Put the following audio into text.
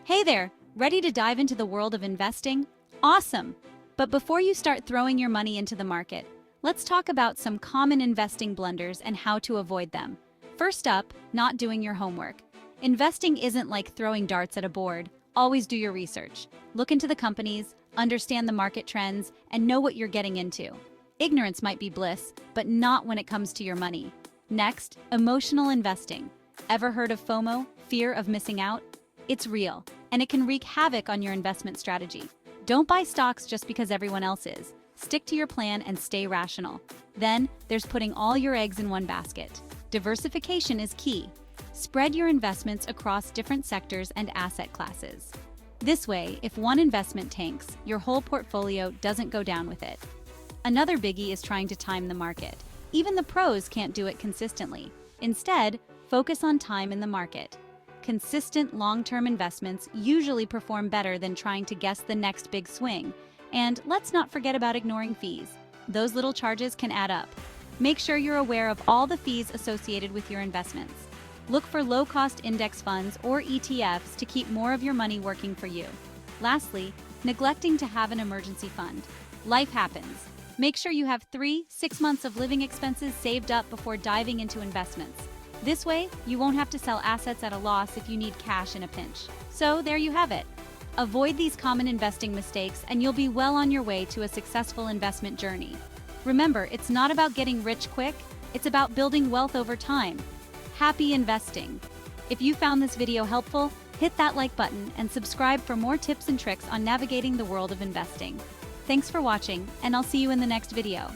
Hey there, ready to dive into the world of investing? Awesome! But before you start throwing your money into the market, let's talk about some common investing blunders and how to avoid them. First up, not doing your homework. Investing isn't like throwing darts at a board. Always do your research. Look into the companies, understand the market trends, and know what you're getting into. Ignorance might be bliss, but not when it comes to your money. Next, emotional investing. Ever heard of FOMO, fear of missing out? It's real, and it can wreak havoc on your investment strategy. Don't buy stocks just because everyone else is. Stick to your plan and stay rational. Then, there's putting all your eggs in one basket. Diversification is key. Spread your investments across different sectors and asset classes. This way, if one investment tanks, your whole portfolio doesn't go down with it. Another biggie is trying to time the market. Even the pros can't do it consistently. Instead, focus on time in the market. Consistent long-term investments usually perform better than trying to guess the next big swing. And let's not forget about ignoring fees. Those little charges can add up. Make sure you're aware of all the fees associated with your investments. Look for low-cost index funds or ETFs to keep more of your money working for you. Lastly, neglecting to have an emergency fund. Life happens. Make sure you have 3-6 months of living expenses saved up before diving into investments. This way, you won't have to sell assets at a loss if you need cash in a pinch. So there you have it. Avoid these common investing mistakes and you'll be well on your way to a successful investment journey. Remember, it's not about getting rich quick, it's about building wealth over time. Happy investing! If you found this video helpful, hit that like button and subscribe for more tips and tricks on navigating the world of investing. Thanks for watching, and I'll see you in the next video.